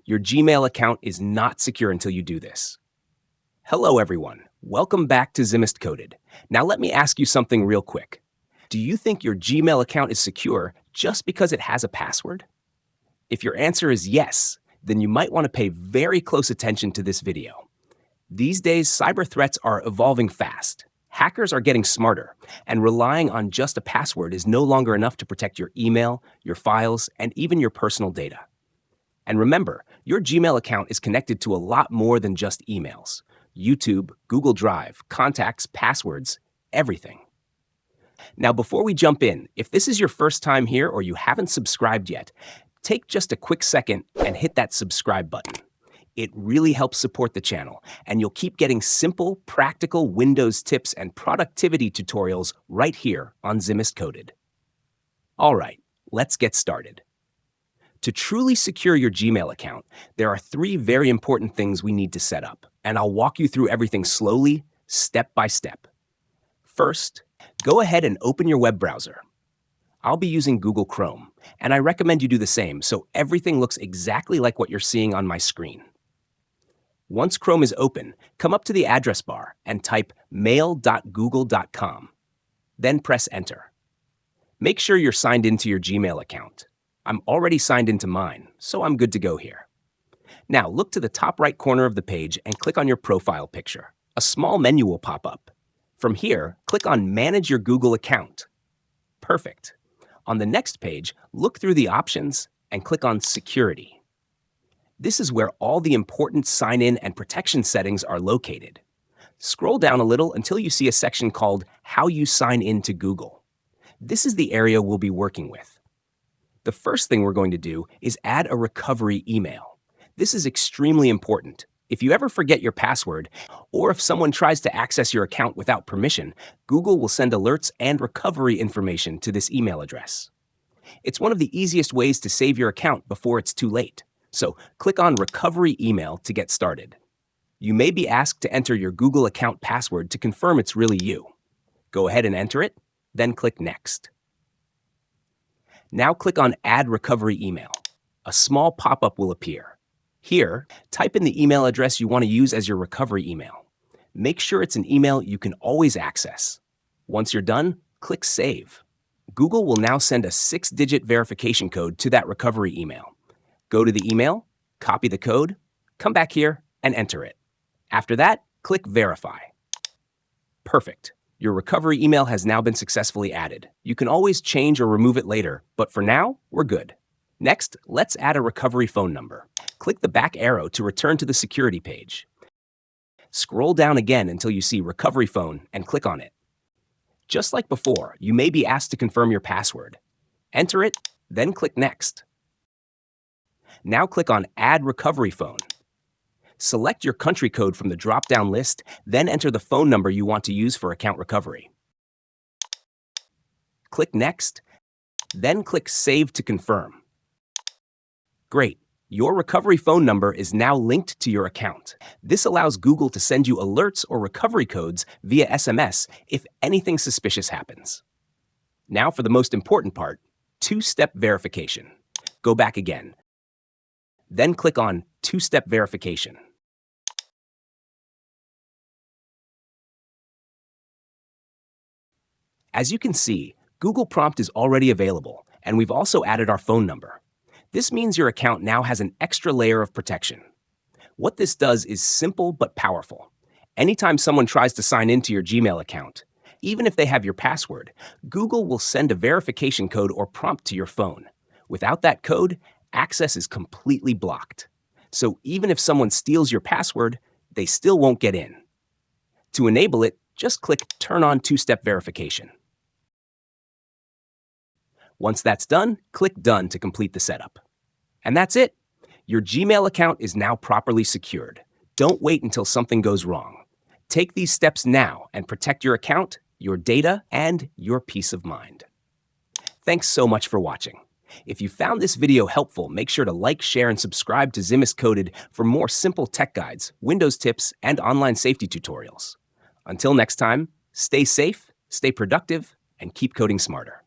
Your Gmail account is not secure until you do this. Hello, everyone. Welcome back to Zimist Coded. Now let me ask you something real quick. Do you think your Gmail account is secure just because it has a password? If your answer is yes, then you might want to pay very close attention to this video. These days, cyber threats are evolving fast. Hackers are getting smarter, and relying on just a password is no longer enough to protect your email, your files, and even your personal data. And remember, your Gmail account is connected to a lot more than just emails. YouTube, Google Drive, contacts, passwords, everything. Now, before we jump in, if this is your first time here or you haven't subscribed yet, take just a quick second and hit that subscribe button. It really helps support the channel, and you'll keep getting simple, practical Windows tips and productivity tutorials right here on Zimist Coded. All right, let's get started. To truly secure your Gmail account, there are 3 very important things we need to set up, and I'll walk you through everything slowly, step by step. First, go ahead and open your web browser. I'll be using Google Chrome, and I recommend you do the same so everything looks exactly like what you're seeing on my screen. Once Chrome is open, come up to the address bar and type mail.google.com. Then press Enter. Make sure you're signed into your Gmail account. I'm already signed into mine, so I'm good to go here. Now look to the top right corner of the page and click on your profile picture. A small menu will pop up. From here, click on Manage Your Google Account. Perfect. On the next page, look through the options and click on Security. This is where all the important sign-in and protection settings are located. Scroll down a little until you see a section called How You Sign In to Google. This is the area we'll be working with. The first thing we're going to do is add a recovery email. This is extremely important. If you ever forget your password, or if someone tries to access your account without permission, Google will send alerts and recovery information to this email address. It's one of the easiest ways to save your account before it's too late. So click on Recovery Email to get started. You may be asked to enter your Google account password to confirm it's really you. Go ahead and enter it, then click Next. Now click on Add Recovery Email. A small pop-up will appear. Here, type in the email address you want to use as your recovery email. Make sure it's an email you can always access. Once you're done, click Save. Google will now send a 6-digit verification code to that recovery email. Go to the email, copy the code, come back here, and enter it. After that, click Verify. Perfect. Your recovery email has now been successfully added. You can always change or remove it later, but for now, we're good. Next, let's add a recovery phone number. Click the back arrow to return to the security page. Scroll down again until you see Recovery Phone and click on it. Just like before, you may be asked to confirm your password. Enter it, then click Next. Now click on Add Recovery Phone. Select your country code from the drop-down list, then enter the phone number you want to use for account recovery. Click Next, then click Save to confirm. Great. Your recovery phone number is now linked to your account. This allows Google to send you alerts or recovery codes via SMS if anything suspicious happens. Now for the most important part, 2-step verification. Go back again. Then click on 2-step verification. As you can see, Google Prompt is already available, and we've also added our phone number. This means your account now has an extra layer of protection. What this does is simple but powerful. Anytime someone tries to sign into your Gmail account, even if they have your password, Google will send a verification code or prompt to your phone. Without that code, access is completely blocked. So even if someone steals your password, they still won't get in. To enable it, just click Turn on 2-step verification. Once that's done, click Done to complete the setup. And that's it. Your Gmail account is now properly secured. Don't wait until something goes wrong. Take these steps now and protect your account, your data, and your peace of mind. Thanks so much for watching. If you found this video helpful, make sure to like, share, and subscribe to Zimist Coded for more simple tech guides, Windows tips, and online safety tutorials. Until next time, stay safe, stay productive, and keep coding smarter.